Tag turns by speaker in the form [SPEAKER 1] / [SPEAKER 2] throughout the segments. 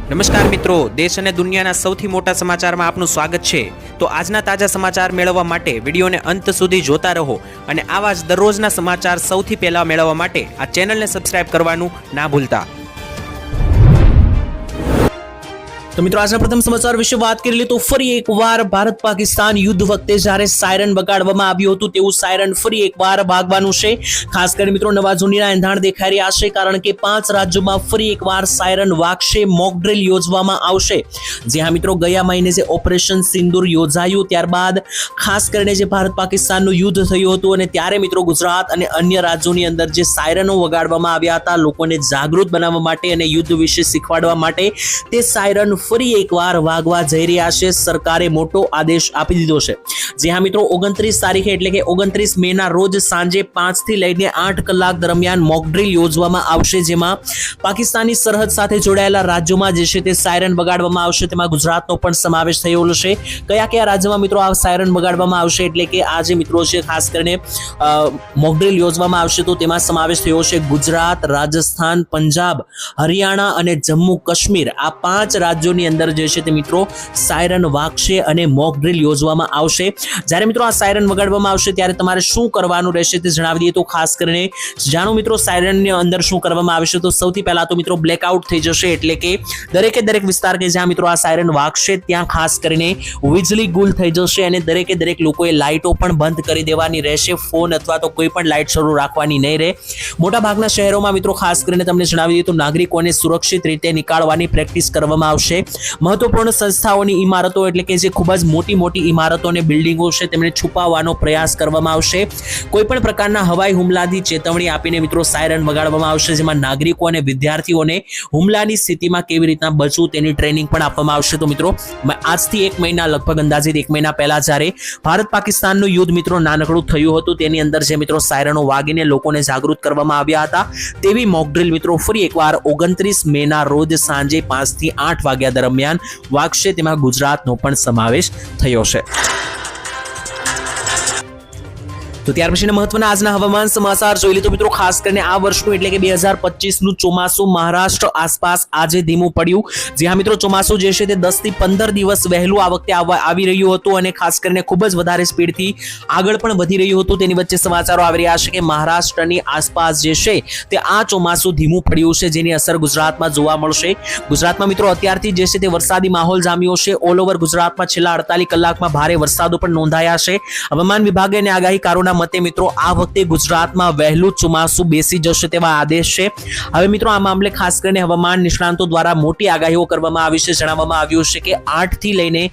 [SPEAKER 1] નમસ્કાર મિત્રો, દેશ અને દુનિયાના સૌથી મોટા સમાચારમાં આપનું સ્વાગત છે। તો આજના તાજા સમાચાર મેળવવા માટે વિડીયોને અંત સુધી જોતા રહો અને આવા જ દરરોજના સમાચાર સૌથી પહેલા મેળવવા માટે આ ચેનલને સબસ્ક્રાઇબ કરવાનું ના ભૂલતા। तो मित्रों आज प्रथम समाचार विषय बात कर ली तो फरी एक बार भारत पाकिस्तान युद्ध वखते જ્યારે સાયરન વગાડવામાં આવ્યું હતું તેવું સાયરન ફરી એકવાર વાગવાનું છે। ખાસ કરીને મિત્રો નવા જૂનીના એંધાણ દેખાઈ રહ્યા છે કારણ કે 5 રાજ્યોમાં ફરી એકવાર સાયરન વાગશે, મોક ડ્રિલ યોજવામાં આવશે। જે હા મિત્રો ગયા મહિને જે ઓપરેશન સિંદૂર યોજાયું ત્યારબાદ ખાસ કરીને જે ભારત પાકિસ્તાનનું યુદ્ધ થયું હતું અને ત્યારે મિત્રો ગુજરાત અને અન્ય રાજ્યોની અંદર જે સાયરનો વગાડવામાં આવ્યા હતા લોકોને જાગૃત બનાવવા માટે અને યુદ્ધ વિશે શીખવાડવા માટે તે સાયરન ફરી એકવાર વાગવા જઈ રહ્યા છે। સરકારે મોટો આદેશ આપી દીધો છે। જે હા મિત્રો 29 તારીખે એટલે કે 29 મે ના રોજ સાંજે 5 થી લઈને 8 કલાક દરમિયાન મોક ડ્રિલ યોજવામાં આવશે, જેમાં પાકિસ્તાની સરહદ સાથે જોડાયેલા રાજ્યોમાં જે છે તે સાયરન વગાડવામાં આવશે। તેમાં ગુજરાતનો પણ સમાવેશ થયેલો છે। કયા કયા રાજ્યમાં મિત્રો આ સાયરન વગાડવામાં આવશે એટલે કે આ જે મિત્રો છે ખાસ કરીને મોક ડ્રિલ યોજવામાં આવશે તો તેમાં સમાવેશ થયો છે ગુજરાત, રાજસ્થાન, પંજાબ, હરિયાણા અને જમ્મુ કાશ્મીર। આ 5 રાજ્યોની અંદર જે છે તે મિત્રો સાયરન વાગશે અને મોક ડ્રિલ યોજવામાં આવશે। જ્યારે મિત્રો આ સાયરન વગાડવામાં આવશે ત્યારે તમારે શું કરવાનું રહેશે તે જણાવી દઈએ તો ખાસ કરીને જાણો મિત્રો સાયરનની અંદર શું કરવામાં આવશે। તો સૌથી પહેલા તો મિત્રો બ્લેકઆઉટ થઈ જશે એટલે કે દરેક વિસ્તાર કે જ્યાં મિત્રો આ સાયરન વાગશે ત્યાં ખાસ કરીને વીજળી ગુલ થઈ જશે અને દરેક લોકોએ લાઇટો પણ બંધ કરી દેવાની રહેશે। ફોન અથવા તો કોઈ પણ લાઇટ શરૂ રાખવાની નહીં રહે। મોટા ભાગના શહેરોમાં મિત્રો ખાસ કરીને તમને જણાવી દઈએ તો નાગરિકોને સુરક્ષિત રીતે નીકાળવાની પ્રેક્ટિસ કરવામાં આવશે। મહત્વપૂર્ણ સંસ્થાઓની ઇમારતો એટલે કે જે ખૂબ જ મોટી ઇમારતો અને બિલ્ડિંગો છે તેમને છુપાવવાનો પ્રયાસ કરવામાં આવશે। કોઈ પણ પ્રકારના હવાઈ હુમલાથી ચેતવણી આપીને મિત્રો સાયરન વગાડવામાં આવશે, જેમાં નાગરિકો અને વિદ્યાર્થીઓને હુમલાની સ્થિતિમાં કેવી રીતના બચવું તેની ટ્રેનિંગ પણ આપવામાં આવશે। તો મિત્રો આજથી 1 મહિના લગભગ અંદાજિત 1 મહિના પહેલા જ્યારે ભારત પાકિસ્તાનનું યુદ્ધ મિત્રો નાનકડું થયું હતું તેની અંદર જે મિત્રો સાયરનો વાગીને લોકોને જાગૃત કરવામાં આવ્યા હતા તેવી મોક ડ્રિલ મિત્રો ફરી એકવાર 29 મે ના રોજ સાંજે 5 થી 8 વાગ્યા દરમિયાન વાગશે। તેમાં ગુજરાતનો પણ સમાવેશ થયો છે। તો ત્યાર પછીના મહત્વના આજના હવામાન સમાચાર જોઈ લે તો મિત્રો ખાસ કરીને આ વર્ષનું એટલે કે 2025 નું ચોમાસું મહારાષ્ટ્ર આસપાસ આજે ધીમું પડ્યું। જ્યાં મિત્રો ચોમાસું જે છે તે 10 થી 15 દિવસ વહેલું આ વખતે આવી રહ્યું હતું અને ખાસ કરીને ખૂબ જ વધારે સ્પીડથી આગળ પણ વધી રહ્યું હતું। તેની વચ્ચે સમાચારો આવી રહ્યા છે કે મહારાષ્ટ્રની આસપાસ જે છે તે આ ચોમાસું ધીમું પડ્યું છે, જેની અસર ગુજરાતમાં જોવા મળશે। ગુજરાતમાં મિત્રો અત્યારથી જે છે તે વરસાદી માહોલ જામ્યો છે। ઓલ ઓવર ગુજરાતમાં છેલ્લા 48 કલાકમાં ભારે વરસાદો પણ નોંધાયા છે। હવામાન વિભાગે અને આગાહીકારોના મતે મિત્રો આ વખતે ગુજરાતમાં વહેલું ચોમાસું બેસી જશે તેવા આદેશ છે। હવે મિત્રો આ મામલે ખાસ કરીને હવામાન નિષ્ણાંતો દ્વારા મોટી આગાહીઓ કરવામાં આવી છે। જણાવવામાં આવ્યું છે કે 8 થી લઈને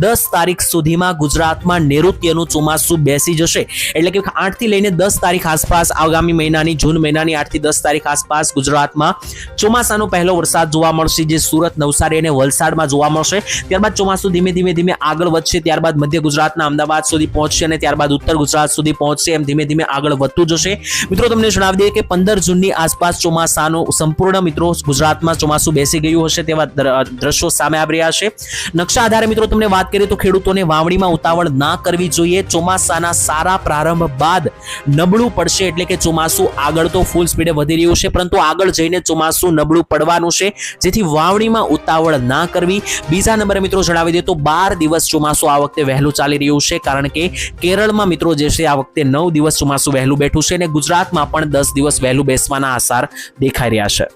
[SPEAKER 1] 10 તારીખ સુધીમાં ગુજરાતમાં નૈઋત્યનું ચોમાસું બેસી જશે। એટલે કે 8 થી લઈને 10 તારીખ આસપાસ આગામી મહિનાની જૂન મહિનાની 8 થી 10 તારીખ આસપાસ ગુજરાતમાં ચોમાસાનો પહેલો વરસાદ જોવા મળશે, જે સુરત, નવસારી અને વલસાડમાં જોવા મળશે। ત્યારબાદ ચોમાસું ધીમે આગળ વધશે, ત્યારબાદ મધ્ય ગુજરાતના અમદાવાદ સુધી પહોંચશે અને ત્યારબાદ ઉત્તર ગુજરાત સુધી પહોંચશે। એમ ધીમે આગળ વધતું જશે। મિત્રો તમને જણાવી દઈએ કે 15 જૂનની આસપાસ ચોમાસાનું સંપૂર્ણ મિત્રો ગુજરાતમાં ચોમાસું બેસી ગયું હશે તેવા દ્રશ્યો સામે આવી રહ્યા છે। નકશા આધારે મિત્રો તમને વાત કરીએ તો ખેડૂતોને વાવણીમાં ઉતાવળ ના કરવી જોઈએ। ચોમાસાના સારા પ્રારંભ બાદ નબળું પડશે એટલે કે ચોમાસું આગળ તો ફૂલ સ્પીડે વધી રહ્યું છે પરંતુ આગળ જઈને ચોમાસું નબળું પડવાનું છે, જેથી વાવણીમાં ઉતાવળ ના કરવી। બીજા નંબરે મિત્રો જણાવી દઈએ તો 12 દિવસ ચોમાસું આ વખતે વહેલું ચાલી રહ્યું છે કારણ કે કેરળમાં મિત્રો જે છે આ વખતે 9 દિવસ ચોમાસું વહેલું બેઠું છે અને ગુજરાતમાં પણ 10 દિવસ વહેલું બેસવાના આસાર દેખાઈ રહ્યા છે।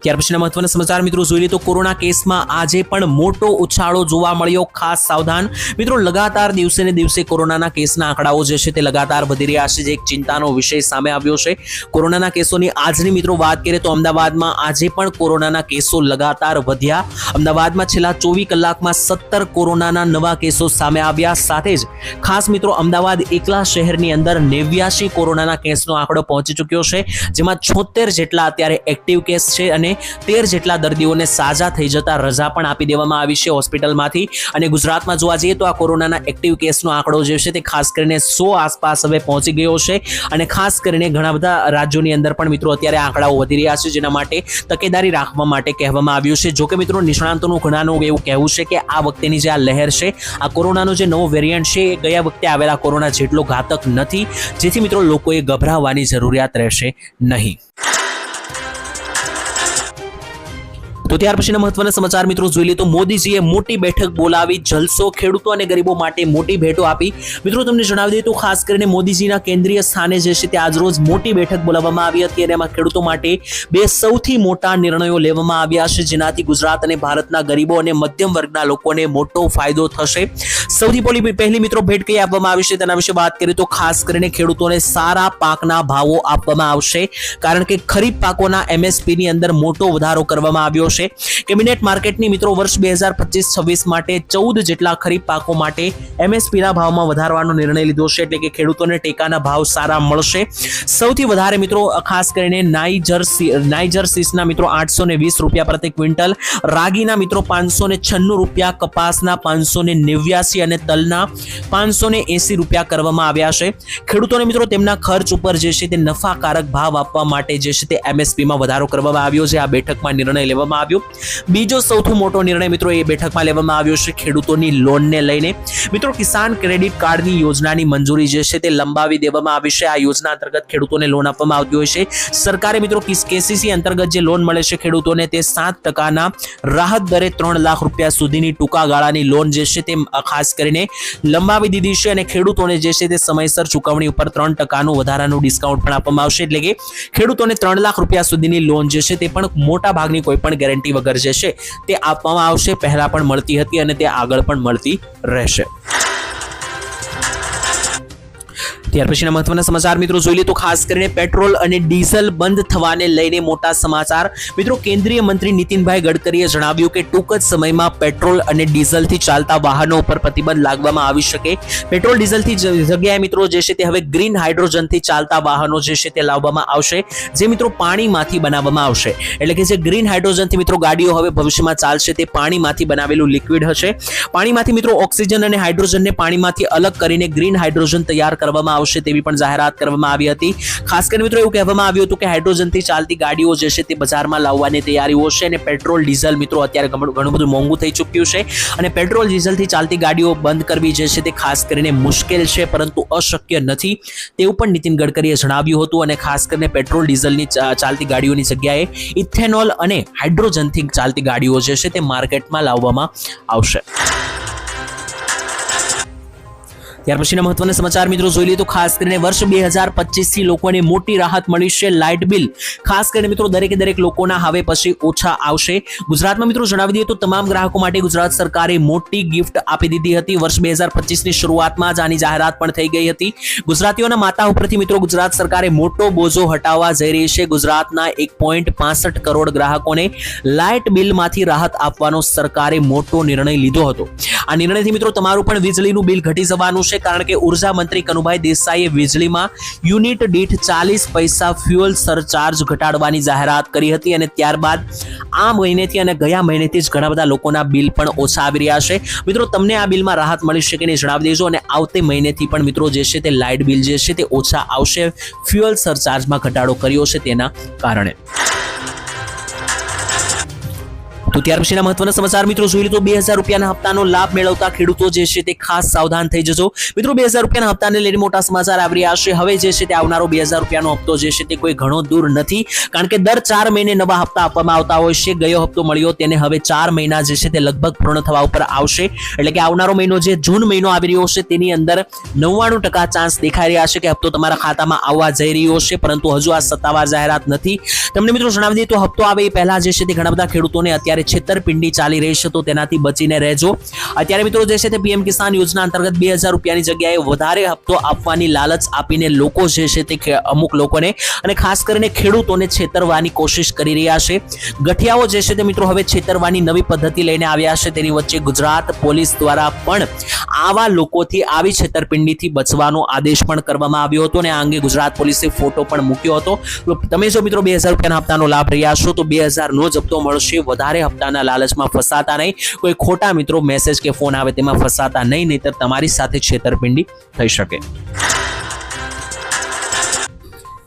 [SPEAKER 1] ત્યાર પછીના મહત્વના સમાચાર મિત્રો જોઈ લે તો કોરોના કેસમાં આજે પણ મોટો ઉછાળો જોવા મળ્યો। ખાસ સાવધાન મિત્રો, લગાતાર દિવસે ને દિવસે કોરોનાના કેસના આંકડાઓ જે છે તે લગાતાર વધી રહ્યા છે, જે એક ચિંતાનો વિષય સામે આવ્યો છે। કોરોનાના કેસોની આજની મિત્રો વાત કરીએ તો અમદાવાદમાં આજે પણ કોરોનાના કેસો લગાતાર વધ્યા। અમદાવાદમાં છેલ્લા 24 કલાકમાં 17 કોરોનાના નવા કેસો સામે આવ્યા। સાથે જ ખાસ મિત્રો અમદાવાદ એકલા શહેરની અંદર 89 કોરોનાના કેસનો આંકડો પહોંચી ચૂક્યો છે, જેમાં 76 જેટલા અત્યારે એક્ટિવ કેસ છે અને 13 જેટલા દર્દીઓને સાજા થઈ જતા રજા પણ આપી દેવામાં આવી છે હોસ્પિટલમાંથી। અને ગુજરાતમાં જોવા જઈએ તો આ કોરોનાના એક્ટિવ કેસનો આંકડો જે છે તે ખાસ કરીને 100 આસપાસ હવે પહોંચી ગયો છે અને ખાસ કરીને ઘણા બધા રાજ્યોની અંદર પણ મિત્રો અત્યારે આંકડાઓ વધી રહ્યા છે, જેના માટે તકેદારી રાખવા માટે કહેવામાં આવ્યું છે। જો કે મિત્રો નિષ્ણાંતોનું ઘણાનું એવું કહેવું છે કે આ વખતેની જે આ લહેર છે, આ કોરોનાનો જે નવો વેરિયન્ટ છે એ ગયા વખતે આવેલા કોરોના જેટલો ઘાતક નથી, જેથી મિત્રો લોકોએ ગભરાવાની જરૂરિયાત રહેશે નહીં। તો ત્યાર પછીના મહત્વના સમાચાર મિત્રો જોઈ લઈએ તો મોદીજીએ મોટી બેઠક બોલાવી, જલસો, ખેડૂતો અને ગરીબો માટે મોટી ભેટો આપી. મિત્રો તમને જણાવી દઈએ તો ખાસ કરીને મોદીજીના કેન્દ્રીય સ્થાને જે છે તે આજરોજ મોટી બેઠક બોલાવવામાં આવી હતી અને એમાં ખેડૂતો માટે બે સૌથી મોટા નિર્ણયો લેવામાં આવ્યા છે, જેનાથી ગુજરાત અને ભારતના ગરીબો અને મધ્યમ વર્ગના લોકોને મોટો ફાયદો થશે. સૌથી પહેલી મિત્રો ભેટ કઈ આપવામાં આવી છે તેના વિશે વાત કરીએ તો ખાસ કરીને ખેડૂતોને સારા પાકના ભાવો આપવામાં આવશે, કારણ કે ખરીફ પાકોના MSP ની અંદર મોટો વધારો કરવામાં આવ્યો છે. કેબિનેટ માર્કેટની મિત્રો વર્ષ 2025-26 માટે 14 જેટલા ખરીફ પાકો માટે MSP ના ભાવમાં વધારવાનો નિર્ણય લીધો છે, એટલે કે ખેડૂતોને ટેકાના ભાવ સારા મળશે. સૌથી વધારે મિત્રો ખાસ કરીને નાઇજર સીસના મિત્રો 820 રૂપિયા પ્રતિ ક્વિન્ટલ, રાગીના મિત્રો 596 રૂપિયા, કપાસના 589 અને તલના 580 રૂપિયા કરવામાં આવ્યા છે. ખેડૂતોને મિત્રો તેમના ખર્ચ ઉપર જે છે તે નફાકારક ભાવ આપવા માટે જે છે તે MSP માં વધારો કરવામાં આવ્યો છે. આ બેઠકમાં નિર્ણય લેવામાં આવ્યો. બીજો સૌથી મોટો નિર્ણય મિત્રો એ બેઠકમાં લેવામાં આવ્યો છે ખેડૂતોની લોનને લઈને. મિત્રો કિસાન ક્રેડિટ કાર્ડની યોજનાની મંજૂરી જે છે તે લંબાવી દેવામાં આવી છે. આ યોજના અંતર્ગત ખેડૂતોને લોન આપવામાં આવતી હોય છે. સરકારે મિત્રો KCC અંતર્ગત જે લોન મળે છે ખેડૂતોને તે 7% રાહત દરે 3 લાખ રૂપિયા સુધીની ટૂંકા ગાળાની લોન જે છે તે ખાસ કરીને લંબાવી દીધી છે અને ખેડૂતોને જે છે તે સમયસર ચૂકવણી ઉપર 3% વધારાનું ડિસ્કાઉન્ટ પણ આપવામાં આવશે. એટલે કે ખેડૂતોને 3 લાખ રૂપિયા સુધીની લોન જે છે તે પણ મોટા ભાગની કોઈ પણ ગેરંટી વગર જે છે તે આપવામાં આવશે. પહેલા પણ મળતી હતી અને તે આગળ પણ મળતી રહેશે. ત્યાર પછીના મહત્વના સમાચાર મિત્રો જોઈ લઈએ તો ખાસ કરીને પેટ્રોલ અને ડીઝલ બંધ થવાને લઈને મોટા સમાચાર. મિત્રો કેન્દ્રીય મંત્રી નીતિનભાઈ ગડકરીએ જણાવ્યું કે ટૂંક જ સમયમાં પેટ્રોલ અને ડીઝલથી ચાલતા વાહનો ઉપર પ્રતિબંધ લાગવામાં આવી શકે. પેટ્રોલ ડીઝલથી જગ્યાએ મિત્રો જે છે તે હવે ગ્રીન હાઇડ્રોજનથી ચાલતા વાહનો જે છે તે લાવવામાં આવશે, જે મિત્રો પાણીમાંથી બનાવવામાં આવશે. એટલે કે જે ગ્રીન હાઇડ્રોજનથી મિત્રો ગાડીઓ હવે ભવિષ્યમાં ચાલશે તે પાણીમાંથી બનાવેલું લિક્વિડ હશે. પાણીમાંથી મિત્રો ઓક્સિજન અને હાઇડ્રોજનને પાણીમાંથી અલગ કરીને ગ્રીન હાઇડ્રોજન તૈયાર કરવામાં આવશે તેવી પણ જાહેરાત કરવામાં આવી હતી. ખાસ કરીને મિત્રો એવું કહેવામાં આવ્યું હતું કે હાઇડ્રોજનથી ચાલતી ગાડીઓ જે છે તે બજારમાં લાવવાની તૈયારીઓ છે અને પેટ્રોલ ડીઝલ મિત્રો અત્યારે ઘણું બધું મોંઘું થઈ ચૂક્યું છે અને પેટ્રોલ ડીઝલથી ચાલતી ગાડીઓ બંધ કરવી જે છે તે ખાસ કરીને મુશ્કેલ છે, પરંતુ અશક્ય નથી તેવું પણ નીતિન ગડકરીએ જણાવ્યું હતું. અને ખાસ કરીને પેટ્રોલ ડીઝલની ચાલતી ગાડીઓની જગ્યાએ ઇથેનોલ અને હાઇડ્રોજનથી ચાલતી ગાડીઓ જે છે તે માર્કેટમાં લાવવામાં આવશે. ત્યાર પછીના મહત્વના સમાચાર મિત્રો જોઈ લઈએ તો ખાસ કરીને વર્ષ 2025 થી લોકોને મોટી રાહત મળી છે. લાઇટ બિલ ખાસ કરીને મિત્રો દરેક લોકોના હવે પછી ઓછા આવશે. ગુજરાતમાં મિત્રો જણાવી દઈએ તો તમામ ગ્રાહકો માટે ગુજરાત સરકારે મોટી ગિફ્ટ આપી દીધી હતી. વર્ષ 2025 ની શરૂઆતમાં જ આની જાહેરાત પણ થઈ ગઈ હતી. ગુજરાતીઓના માથા ઉપરથી મિત્રો ગુજરાત સરકારે મોટો બોજો હટાવવા જઈ રહી છે. ગુજરાતના 1.65 કરોડ ગ્રાહકોને લાઇટ બિલમાંથી રાહત આપવાનો સરકારે મોટો નિર્ણય લીધો હતો. આ નિર્ણયથી મિત્રો તમારું પણ વીજળીનું બિલ ઘટી જવાનું છે, કારણ કે ઉર્જા મંત્રી કનુભાઈ દેસાઈએ વીજળીમાં યુનિટ દીઠ 40 પૈસા ફ્યુઅલ સરચાર્જ ઘટાડવાની જાહેરાત કરી હતી અને ત્યારબાદ આ મહિનેથી અને ગયા મહિનેથી જ ઘણા બધા લોકોના બિલ પણ ઓછા આવી રહ્યા છે. મિત્રો તમને આ બિલમાં રાહત મળી શકે નહીં જણાવી દેજો અને આવતે મહિનેથી પણ મિત્રો જે છે તે લાઇટ બિલ જે છે તે ઓછા આવશે. ફ્યુઅલ સરચાર્જમાં ઘટાડો કર્યો છે તેના કારણે. તો ત્યાર પછીના મહત્વના સમાચાર મિત્રો જોઈ લો તો 2000 રૂપિયાના હપ્તાનો લાભ મેળવતા ખેડૂતો જે છે તે ખાસ સાવધાન થઈ જજો. મિત્રો 2000 રૂપિયાના હપ્તાને લઈને મોટા સમાચાર આવી રહ્યા છે. હવે જે છે તે આવનારો 2000 રૂપિયાનો હપ્તો જે છે તે કોઈ ઘણો દૂર નથી, કારણ કે દર 4 મહિને નવા હપ્તા આપવામાં આવતા હોય છે. ગયો હપ્તો મળ્યો તેને હવે 4 મહિના જે છે તે લગભગ પૂર્ણ થવા ઉપર આવશે. એટલે કે આવનારો મહિનો જે જૂન મહિનો આવી રહ્યો છે તેની અંદર 99% ચાન્સ દેખાઈ રહ્યા છે કે હપ્તો તમારા ખાતામાં આવવા જઈ રહ્યો છે, પરંતુ હજુ આ સત્તાવાર જાહેરાત નથી. તમને મિત્રો જણાવી દઈએ તો હપ્તો આવે એ પહેલા જે છે તે ઘણા બધા ખેડૂતોને અત્યારે છેતરપિંડી ચાલી રહી છે, તો તેનાથી બચીને રહેજો. અત્યારે મિત્રો જે છે તે PM કિસાન યોજના અંતર્ગત 2000 રૂપિયાની જગ્યાએ વધારે હપ્તો આપવાની લાલચ આપીને લોકો જે છે તે અમુક લોકોને અને ખાસ કરીને ખેડૂતોને છેતરવાની કોશિશ કરી રહ્યા છે. ગઠિયાઓ જે છે તે મિત્રો હવે છેતરવાની નવી પદ્ધતિ લઈને આવ્યા છે. તેની વચ્ચે ગુજરાત પોલીસ દ્વારા પણ આવા લોકોથી આવી છેતરપિંડીથી બચવાનો આદેશ પણ કરવામાં આવ્યો હતો અને આ અંગે ગુજરાત પોલીસે ફોટો પણ મૂક્યો હતો. તમે જો મિત્રો 2000 રૂપિયાના હપ્તાનો લાભ રહ્યા છો તો 2000 નો જ હપ્તો મળશે. વધારે હપ્તાના લાલચમાં ફસાતા નહીં, કોઈ ખોટા મિત્રો મેસેજ કે ફોન આવે તેમાં ફસાતા નહીં, નહીતર તમારી સાથે છેતરપિંડી થઈ શકે.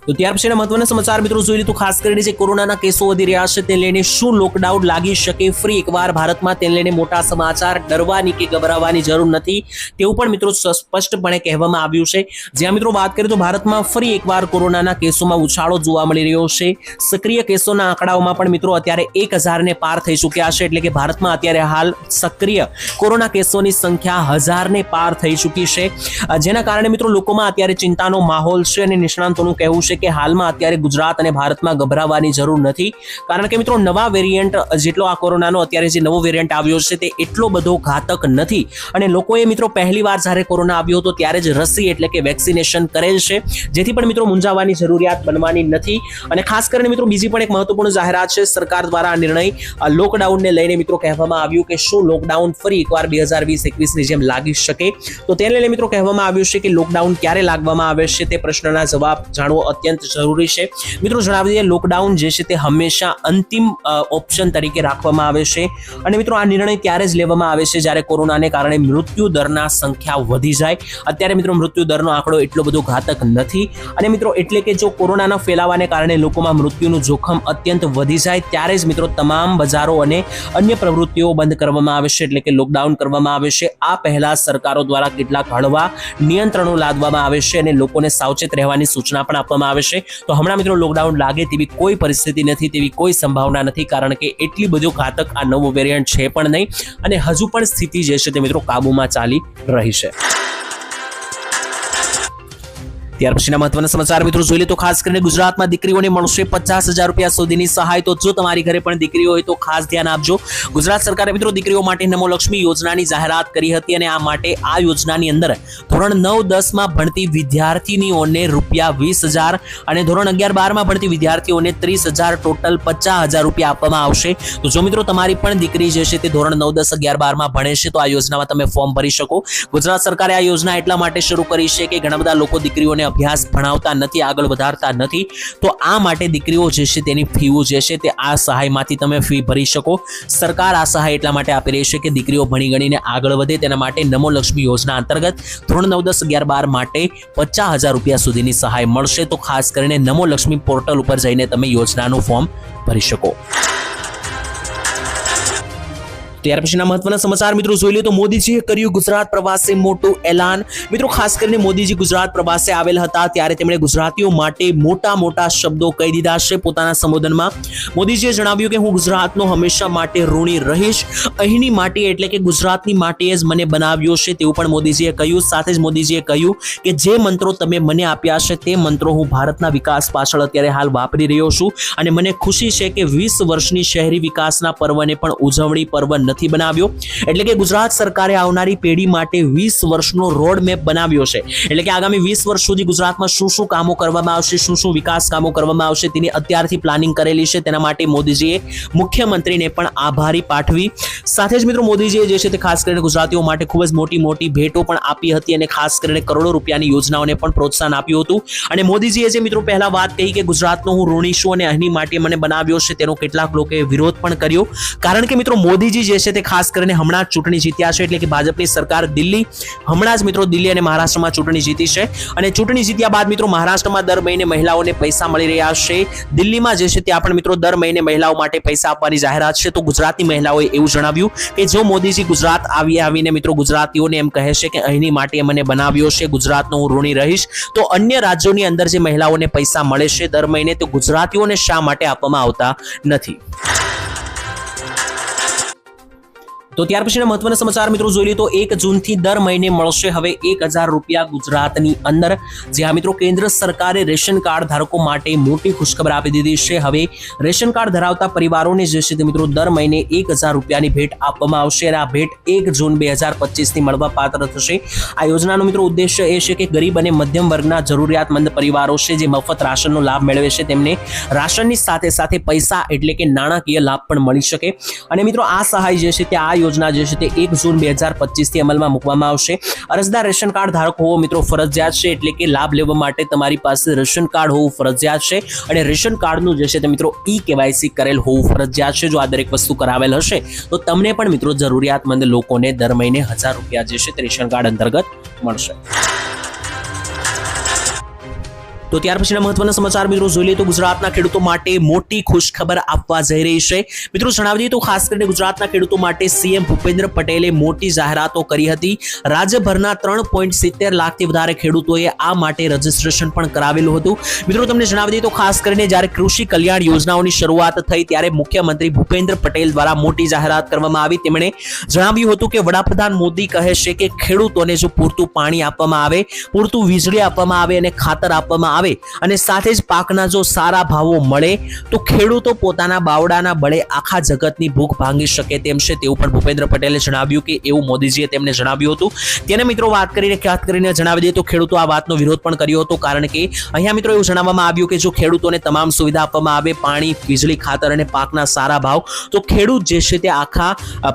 [SPEAKER 1] તો ત્યાર પછીના મહત્વના સમાચાર મિત્રો જોઈ લે તો ખાસ કરીને જે કોરોનાના કેસો વધી રહ્યા છે તે લઈને શું લોકડાઉન લાગી શકે ફરી એકવાર ભારતમાં તેને લઈને મોટા સમાચાર, ડરવાની કે ગભરાવાની જરૂર નથી તેવું પણ મિત્રો સ્પષ્ટપણે કહેવામાં આવ્યું છે। જ્યાં મિત્રો વાત કરીએ તો ભારતમાં ફરી એકવાર કોરોનાના કેસોમાં ઉછાળો જોવા મળી રહ્યો છે। સક્રિય કેસોના આંકડાઓમાં પણ મિત્રો અત્યારે 1000 ને પાર થઈ ચૂક્યા છે, એટલે કે ભારતમાં અત્યારે હાલ સક્રિય કોરોના કેસોની સંખ્યા 1000 ને પાર થઈ ચૂકી છે, જેના કારણે મિત્રો લોકોમાં અત્યારે ચિંતાનો માહોલ છે અને નિષ્ણાંતોનું કહેવું છે કે હાલમાં અત્યારે ગુજરાત અને ભારતમાં ગભરાવાની જરૂર નથી, કારણ કે મિત્રો નવા વેરિયન્ટ જેટલો આ કોરોનાનો અત્યારે જે નવો વેરિયન્ટ આવ્યો છે તે એટલો બધો ઘાતક નથી અને લોકોએ મિત્રો પહેલીવાર જ્યારે કોરોના આવ્યો હતો ત્યારે જ રસી એટલે કે વેક્સિનેશન કરેલ છે, જેથી પણ મિત્રો મૂંઝાવાની જરૂરિયાત બનવાની નથી। અને ખાસ કરીને મિત્રો બીજી પણ એક મહત્વપૂર્ણ જાહેરાત છે સરકાર દ્વારા આ નિર્ણય લોકડાઉનને લઈને મિત્રો કહેવામાં આવ્યું કે શું લોકડાઉન ફરી એકવાર 2020-21 ની જેમ લાગી શકે, તો તેને લઈને મિત્રો કહેવામાં આવ્યું છે કે લોકડાઉન ક્યારે લાગવામાં આવે છે તે પ્રશ્નના જવાબ જાણવો અત્યંત જરૂરી છે। મિત્રો જણાવી દઈએ લોકડાઉન જે છે તે હંમેશા અંતિમ ઓપ્શન તરીકે રાખવામાં આવે છે અને મિત્રો આ નિર્ણય ત્યારે જ લેવામાં આવે છે જ્યારે કોરોનાને કારણે મૃત્યુ દરના સંખ્યા વધી જાય। અત્યારે મિત્રો મૃત્યુ દરનો આંકડો એટલો બધો ઘાતક નથી અને મિત્રો એટલે કે જો કોરોનાના ફેલાવાને કારણે લોકોમાં મૃત્યુનું જોખમ અત્યંત વધી જાય ત્યારે જ મિત્રો તમામ બજારો અને અન્ય પ્રવૃત્તિઓ બંધ કરવામાં આવે છે, એટલે કે લોકડાઉન કરવામાં આવે છે। આ પહેલા સરકારો દ્વારા કેટલાક હળવા નિયંત્રણો લાદવામાં આવે છે અને લોકોને સાવચેત રહેવાની સૂચના પણ આપવામાં આવે છે। તો હમણાં મિત્રો લોકડાઉન લાગે તેવી કોઈ પરિસ્થિતિ નથી, તેવી કોઈ સંભાવના નથી, કારણ કે એટલી બધું ઘાતક આ નવો વેરિયન્ટ છે પણ નહીં અને હજુ પણ સ્થિતિ જે છે તે મિત્રો કાબુમાં ચાલી રહી છે। ત્યાર પછીના મહત્વના સમાચાર મિત્રો જોઈ લે તો ખાસ કરીને ગુજરાતમાં દીકરીઓને મળશે 50,000 રૂપિયા સુધીની સહાય। તો જો તમારી ઘરે પણ દીકરીઓ હોય તો ખાસ ધ્યાન આપજો। ગુજરાત સરકારે મિત્રો દીકરીઓ માટે નમો લક્ષ્મી યોજનાની જાહેરાત કરી હતી અને આ માટે આ યોજનાની અંદર ધોરણ 9-10 માં ભણતી વિદ્યાર્થીનીઓને ₹20,000 અને ધોરણ 11-12 માં ભણતી વિદ્યાર્થીઓને 30,000, ટોટલ 50,000 રૂપિયા આપવામાં આવશે। તો જો મિત્રો તમારી પણ દીકરી જે છે તે ધોરણ 9, 10, 11, 12 માં ભણે છે તો આ યોજનામાં તમે ફોર્મ ભરી શકો। ગુજરાત સરકારે આ યોજના એટલા માટે શરૂ કરી છે કે ઘણા બધા લોકો દીકરીઓને અભ્યાસ ભણાવતા નથી, આગળ વધારતા નથી, તો આ માટે દીકરીઓ જે છે તેની ફીઓ જે છે તે આ સહાયમાંથી તમે ફી ભરી શકો। સરકાર આ સહાય એટલા માટે આપી રહી છે કે દીકરીઓ ભણી ગણીને આગળ વધે તેના માટે નમો લક્ષ્મી યોજના અંતર્ગત ધોરણ 9, 10, 11, 12 માટે 50,000 રૂપિયા સુધીની સહાય મળશે। તો ખાસ કરીને નમો લક્ષ્મી પોર્ટલ ઉપર જઈને તમે યોજનાનું ફોર્મ ભરી શકો। ત્યાર પછીના મહત્વના સમાચાર મિત્રો જોઈ લે તો મોદીજીએ કર્યું ગુજરાત પ્રવાસે મોટું એલાન। મિત્રો ખાસ કરીને મોદીજી ગુજરાત પ્રવાસે આવેલ હતા ત્યારે તેમણે ગુજરાતીઓ માટે મોટા શબ્દો કહી દીધા છે। પોતાના સંબોધનમાં મોદીજીએ જણાવ્યું કે હું ગુજરાતનો હંમેશા માટે ઋણી રહીશ, અહીંની માટી એટલે કે ગુજરાતની માટીએ જ મને બનાવ્યો છે તેવું પણ મોદીજીએ કહ્યું। સાથે જ મોદીજીએ કહ્યું કે જે મંત્રો તમે મને આપ્યા છે તે મંત્રો હું ભારતના વિકાસ પાછળ અત્યારે હાલ વાપરી રહ્યો છું અને મને ખુશી છે કે 20 વર્ષની શહેરી વિકાસના પર્વને પણ ઉજવણી પર્વ નથી બનાવ્યો, એટલે કે ગુજરાત સરકારે આવનારી પેઢી માટે 20 વર્ષનો રોડ મેપ બનાવ્યો છે, એટલે કે આગામી 20 વર્ષ સુધી ગુજરાતમાં શું કામો કરવામાં આવશે, શું વિકાસ કામો કરવામાં આવશે તેની અત્યારથી પ્લાનિંગ કરેલી છે। તેના માટે મોદીજીએ મુખ્યમંત્રીને પણ આભારી પાઠવી। સાથે જ મિત્રો મોદીજીએ જે છે તે ખાસ કરીને ગુજરાતીઓ માટે ખૂબ જ મોટી ભેટો પણ આપી હતી અને ખાસ કરીને કરોડો રૂપિયાની યોજનાઓને પણ પ્રોત્સાહન આપ્યું હતું। અને મોદીજીએ જે મિત્રો પહેલા વાત કહી કે ગુજરાતનો હું ઋણી છું અને અહીંની માટીએ મને બનાવ્યો છે તેનો કેટલાક લોકોએ વિરોધ પણ કર્યો, કારણ કે મિત્રો મોદીજી જે છે તે ખાસ કરીને હમણાં ચૂંટણી જીત્યા છે, એટલે કે ભાજપની સરકાર દિલ્હી હમણાં જ મિત્રો દિલ્હી અને મહારાષ્ટ્રમાં ચૂંટણી જીતી છે અને ચૂંટણી જીત્યા બાદ મિત્રો મહારાષ્ટ્રમાં દર મહિને મહિલાઓને પૈસા મળી રહ્યા છે, દિલ્હીમાં જે છે ત્યાં પણ મિત્રો દર મહિને મહિલાઓ માટે પૈસા આપવાની જાહેરાત છે। તો ગુજરાતની મહિલાઓએ એવું જણાવ્યું કે જો મોદીજી ગુજરાત આવીને મિત્રો ગુજરાતીઓને એમ કહે છે કે અહીંની માટીએ મને બનાવ્યો છે, ગુજરાતનો હું ઋણી રહીશ, તો અન્ય રાજ્યોની અંદર જે મહિલાઓને પૈસા મળે છે દર મહિને તો ગુજરાતીઓને શા માટે આપવામાં આવતા નથી। તો ત્યાર પછીના મહત્વના સમાચાર મિત્રો જોઈ લે તો 1 જૂનથી દર મહિને મળશે હવે 1,000 રૂપિયા ગુજરાતની અંદર। જ્યાં મિત્રો કેન્દ્ર સરકારે રેશન કાર્ડ ધારકો માટે મોટી ખુશખબર આપી દીધી છે। હવે રેશન કાર્ડ ધરાવતા પરિવારોને જે છે તે મિત્રો દર મહિને 1,000 રૂપિયાની ભેટ આપવામાં આવશે અને આ ભેટ 1 જૂન 2025 થી મળવા પાત્ર થશે। આ યોજનાનો મિત્રો ઉદ્દેશ્ય એ છે કે ગરીબ અને મધ્યમ વર્ગના જરૂરિયાતમંદ પરિવારો છે જે મફત રાશનનો લાભ મેળવે છે તેમને રાશનની સાથે પૈસા એટલે કે નાણાકીય લાભ પણ મળી શકે। અને મિત્રો આ સહાય જે છે તે આ યોજના જે છે તે 1 જૂન 2025 થી અમલમાં મૂકવામાં આવશે। અરજદાર રેશન કાર્ડ ધારક હોવો મિત્રો ફરજિયાત છે, એટલે કે લાભ લેવા માટે તમારી પાસે રેશન કાર્ડ હોવું ફરજિયાત છે અને રેશન કાર્ડનું જે છે તે મિત્રો KYC કરેલ હોવું ફરજિયાત છે। જો આ દરેક વસ્તુ કરાવેલ હશે તો તમને પણ મિત્રો જરૂરિયાતમંદ લોકોને દર મહિને 1,000 રૂપિયા જે છે તે રેશન કાર્ડ અંતર્ગત મળશે। તો ત્યાર પછીના મહત્વના સમાચાર મિત્રો જોઈ લઈએ તો ગુજરાતના ખેડૂતો માટે મોટી ખુશખબર આપવા જઈ રહી છે. મિત્રો જણાવી દઈએ તો ખાસ કરીને ગુજરાતના ખેડૂતો માટે સીએમ ભૂપેન્દ્ર પટેલે મોટી જાહેરાતો કરી હતી. રાજ્યભરના 3.70 લાખથી વધારે ખેડૂતોએ આ માટે રજીસ્ટ્રેશન પણ કરાવેલું હતું. મિત્રો તમને જણાવી દઈએ તો ખાસ કરીને જ્યારે કૃષિ કલ્યાણ યોજનાઓની શરૂઆત થઈ ત્યારે મુખ્યમંત્રી ભૂપેન્દ્ર પટેલ દ્વારા મોટી જાહેરાત કરવામાં આવી. તેમણે જણાવ્યું હતું કે વડાપ્રધાન મોદી કહે છે કે ખેડૂતોને જો પૂરતું પાણી આપવામાં આવે, પૂરતું વીજળી આપવામાં આવે અને ખાતર આપવામાં આવે અને સાથે જ પાકના જો સારા ભાવો મળે તો ખેડૂતો પોતાના બાવડાના બળે આખા જગતની ભૂખ ભાંગી શકે તેમ છે તેવું પણ ભૂપેન્દ્ર પટેલે જણાવ્યું કે એવું મોદીજીએ તેમને જણાવ્યું હતું. તેને મિત્રો વાત કરીને જણાવી દઈએ તો ખેડૂતો આ વાતનો વિરોધ પણ કર્યો હતો, કારણ કે અહીંયા મિત્રો એવું જણાવવામાં આવ્યું કે જો ખેડૂતોને તમામ સુવિધા આપવામાં આવે, પાણી, વીજળી, ખાતર અને પાકના સારા ભાવ, તો ખેડૂત જે છે તે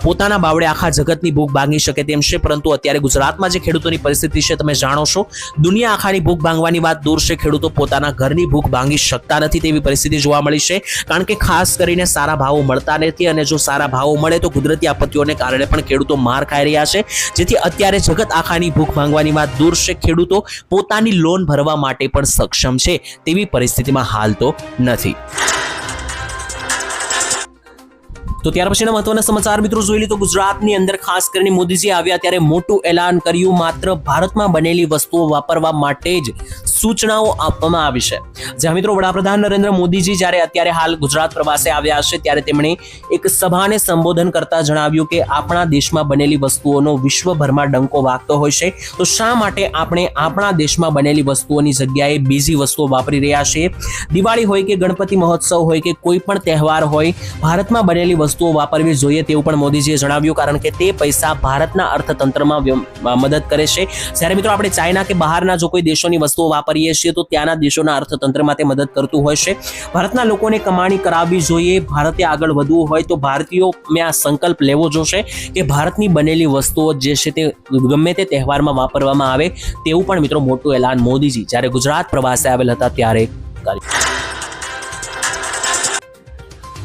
[SPEAKER 1] પોતાના બાવડે આખા જગતની ભૂખ ભાંગી શકે તેમ છે. પરંતુ અત્યારે ગુજરાતમાં જે ખેડૂતોની પરિસ્થિતિ છે તમે જાણો છો, દુનિયા આખાની ભૂખ ભાંગવાની વાત દૂર છે, ખેડૂતો પોતાના ઘરની ભૂખ ભાંગી શકતા નથી તેવી પરિસ્થિતિ જોવા મળી છે. કારણ કે ખાસ કરીને સારા ભાવો મળતા નથી અને જો સારા ભાવો મળે તો કુદરતી આપત્તિઓને કારણે પણ ખેડૂતો માર ખાઈ રહ્યા છે, જેથી અત્યારે જગત આખાની ભૂખ ભાંગવાની વાત દૂર છે, ખેડૂતો પોતાની લોન ભરવા માટે પણ સક્ષમ છે તેવી પરિસ્થિતિમાં હાલ તો નથી. તો ત્યાર પછીના મહત્વના સમાચાર મિત્રો જોઈ લઈએ તો ગુજરાતની અંદર ખાસ કરીને મોદીજી આવ્યા ત્યારે મોટું એલાન કર્યું. માત્ર ભારતમાં બનેલી વસ્તુઓ વાપરવા માટે જ સૂચનાઓ આપવામાં આવી છે. જ્યાં મિત્રો વડાપ્રધાન નરેન્દ્ર મોદીજી જ્યારે અત્યારે હાલ ગુજરાત પ્રવાસે આવ્યા છે ત્યારે તેમણે એક સભાને સંબોધન કરતા જણાવ્યું કે આપણા દેશમાં બનેલી વસ્તુઓનો વિશ્વભરમાં ડંકો વાગતો હોય છે, તો શા માટે આપણે આપણા દેશમાં બનેલી વસ્તુઓની જગ્યાએ બીજી વસ્તુઓ વાપરી રહ્યા છીએ? દિવાળી હોય કે ગણપતિ મહોત્સવ હોય કે કોઈ પણ તહેવાર હોય, ભારતમાં બનેલી વસ્તુઓ વાપરવી જોઈએ તેવું પણ મોદીજીએ જણાવ્યું, કારણ કે તે પૈસા ભારતના અર્થતંત્રમાં મદદ કરે છે. જ્યારે મિત્રો આપણે ચાઇના કે બહારના જો કોઈ દેશોની વસ્તુઓ વાપરીએ છીએ તો ત્યાંના દેશોના અર્થતંત્રમાં તે મદદ કરતું હોય છે. ભારતના લોકોને કમાણી કરાવવી જોઈએ, ભારતે આગળ વધવું હોય તો ભારતીયોએ આ સંકલ્પ લેવો જોશે કે ભારતની બનેલી વસ્તુઓ જે છે તે ગમે તે તહેવારમાં વાપરવામાં આવે તેવું પણ મિત્રો મોટું એલાન મોદીજી જ્યારે ગુજરાત પ્રવાસે આવેલ હતા ત્યારે કર્યું.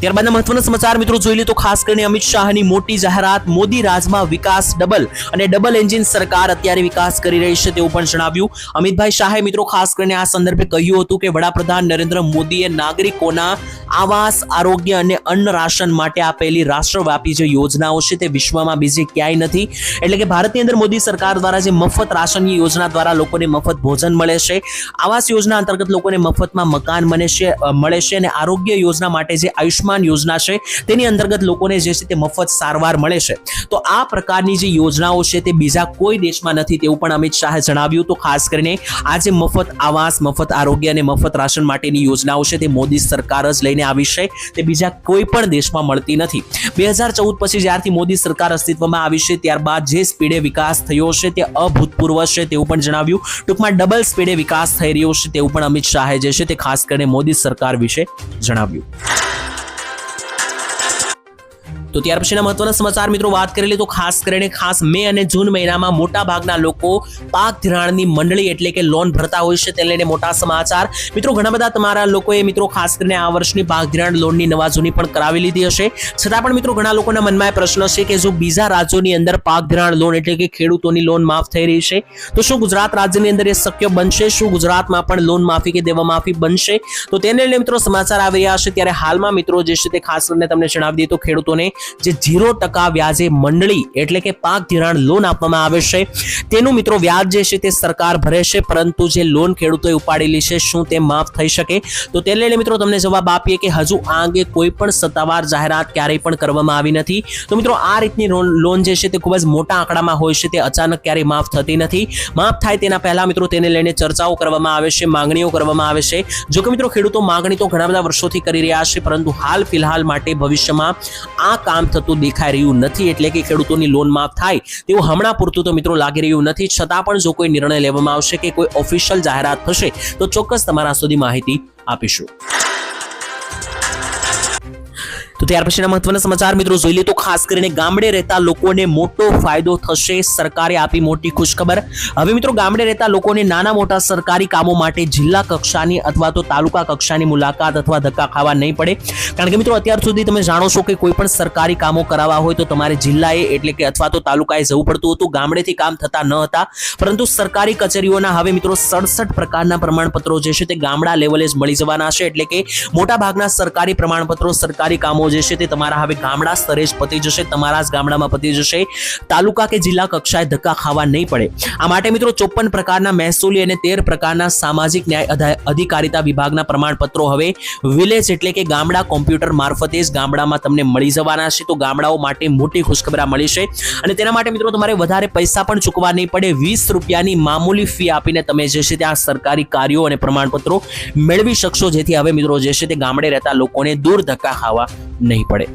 [SPEAKER 1] ત્યારબાદના મહત્વના સમાચાર મિત્રો જોઈ લે તો ખાસ કરીને અમિત શાહની મોટી જાહેરાત. મોદી રાજમાં વિકાસ ડબલ અને ડબલ એન્જિન સરકાર અત્યારે વિકાસ કરી રહી છે તેવું પણ જણાવ્યું. અમિતભાઈ શાહે મિત્રો ખાસ કરીને આ સંદર્ભે કહ્યું હતું કે વડાપ્રધાન નરેન્દ્ર મોદીએ નાગરિકોના આવાસ, આરોગ્ય અને અન્ન રાશન માટે આપેલી રાષ્ટ્રવ્યાપી જે યોજનાઓ છે તે વિશ્વમાં બીજી ક્યાંય નથી. એટલે કે ભારતની અંદર મોદી સરકાર દ્વારા જે મફત રાશનની યોજના દ્વારા લોકોને મફત ભોજન મળે છે, આવાસ યોજના અંતર્ગત લોકોને મફતમાં મકાન મળે છે અને આરોગ્ય યોજના માટે જે આયુષ્માન યોજના છે તેની અંતર્ગત લોકોને જે છે તે મફત સારવાર મળે છે. તો આ પ્રકારની જે યોજનાઓ છે તે બીજા કોઈ દેશમાં નથી તેવું પણ અમિત શાહે જણાવ્યું. તો ખાસ કરીને આ જે મફત આવાસ, મફત આરોગ્ય અને મફત રાશન માટેની યોજનાઓ છે તે મોદી સરકાર જ લઈને આવી છે, તે બીજા કોઈ પણ દેશમાં મળતી નથી. 2014 પછી જ્યારથી મોદી સરકાર અસ્તિત્વમાં આવી છે ત્યારબાદ જે સ્પીડે વિકાસ થયો છે તે અભૂતપૂર્વ છે તેવું પણ જણાવ્યું. ટૂંકમાં ડબલ સ્પીડે વિકાસ થઈ રહ્યો છે તેવું પણ અમિત શાહે જે છે તે ખાસ કરીને મોદી સરકાર વિશે જણાવ્યું. તો ત્યાર પછીના મહત્વના સમાચાર મિત્રો વાત કરી લે તો ખાસ મે અને જૂન મહિનામાં મોટા ભાગના લોકો પાક ધિરાણની મંડળી એટલે કે લોન ભરતા હોય છે, તેને લઈને મોટા સમાચાર. મિત્રો ઘણા બધા તમારા લોકોએ મિત્રો ખાસ કરીને આ વર્ષની પાક ધિરાણ લોનની નવાજૂની પણ કરાવી લીધી હશે, છતાં પણ મિત્રો ઘણા લોકોના મનમાં એ પ્રશ્ન છે કે જો બીજા રાજ્યોની અંદર પાક ધિરાણ લોન એટલે કે ખેડૂતોની લોન માફ થઈ રહી છે તો શું ગુજરાત રાજ્યની અંદર એ શક્ય બનશે? શું ગુજરાતમાં પણ લોન માફી કે દેવા માફી બનશે? તો તેને લઈને મિત્રો સમાચાર આવી રહ્યા છે. ત્યારે હાલમાં મિત્રો જે છે તે ખાસ કરીને તમને જણાવી દઈએ તો ખેડૂતોને જે 0% વ્યાજે મંડળી એટલે કે પાક ધિરાણ લોન આપવામાં આવે છે તેનું મિત્રો વ્યાજ જે છે તે સરકાર ભરે છે, પરંતુ જે લોન ખેડૂતોએ ઉપાડેલી છે શું તે માફ થઈ શકે? તો તેને લઈને મિત્રો તમને જવાબ આપીએ કે હજુ આ અંગે કોઈ પણ સત્તાવાર જાહેરાત ક્યારેય પણ કરવામાં આવી નથી. તો મિત્રો આ રીતની લોન જે છે તે ખૂબ જ મોટા આંકડામાં હોય છે, તે અચાનક ક્યારેય માફ થતી નથી. માફ થાય તેના પહેલા મિત્રો તેને લઈને ચર્ચાઓ કરવામાં આવે છે, માંગણીઓ કરવામાં આવે છે. જો કે મિત્રો ખેડૂતો માંગણી તો ઘણા બધા વર્ષોથી કરી રહ્યા છે, પરંતુ હાલ ફિલહાલ માટે ભવિષ્યમાં આ કામ થતું દેખાઈ રહ્યું નથી, એટલે કે ખેડૂતોની લોન માફ થાય તેવું હમણાં પૂરતું તો મિત્રો લાગી રહ્યું નથી. છતાં પણ જો કોઈ નિર્ણય લેવામાં આવશે કે કોઈ ઓફિશિયલ જાહેરાત થશે તો ચોક્કસ તમારા સુધી માહિતી આપીશું. તો ત્યાર પછીના મહત્વના સમાચાર મિત્રો જોઈ લે તો ખાસ કરીને ગામડે રહેતા લોકોને મોટો ફાયદો થશે, સરકારે આપી મોટી ખુશખબર। હવે મિત્રો ગામડે રહેતા લોકોને નાના મોટા સરકારી કામો માટે જિલ્લા કક્ષાની અથવા તો તાલુકા કક્ષાની મુલાકાત અથવા ધક્કા ખાવા નહીં પડે। કારણ કે મિત્રો અત્યાર સુધી તમે જાણો છો કે કોઈ પણ સરકારી કામો કરાવવા હોય તો તમારે જિલ્લાએ એટલે કે અથવા તો તાલુકાએ જવું પડતું હતું, ગામડેથી કામ થતા ન હતા। પરંતુ સરકારી કચેરીઓના હવે મિત્રો 67 પ્રકારના પ્રમાણપત્રો જે છે તે ગામડા લેવલે જ મળી જવાના છે। એટલે કે મોટા ભાગના સરકારી પ્રમાણપત્રો, સરકારી કામો જે છે તે તમારા હવે ગામડા સ્તરે જ પતી જશે, તમારા જ ગામડામાં પતી જશે, તાલુકા કે જિલ્લા કક્ષાએ ધક્કા ખાવા નહીં પડે। આ માટે મિત્રો 54 પ્રકારના મહેસૂલી અને 13 પ્રકારના સામાજિક ન્યાય અધિકારીતા વિભાગના પ્રમાણપત્રો હવે વિલેજ એટલે કે ગામડા કોમ્પ્યુટર મારફતે જ ગામડામાં તમને મળી જવાના છે। તો ગામડાઓ માટે મોટી ખુશખબર મળી છે અને તેના માટે મિત્રો તમારે વધારે પૈસા પણ ચૂકવા નહીં પડે। 20 રૂપિયાની મામૂલી ફી આપીને તમે જે છે ત્યાં સરકારી કાર્યો અને પ્રમાણપત્રો મેળવી શકશો, જેથી હવે મિત્રો જે છે તે ગામડે રહેતા લોકોને દૂર ધક્કા ખાવા નહીં પડે।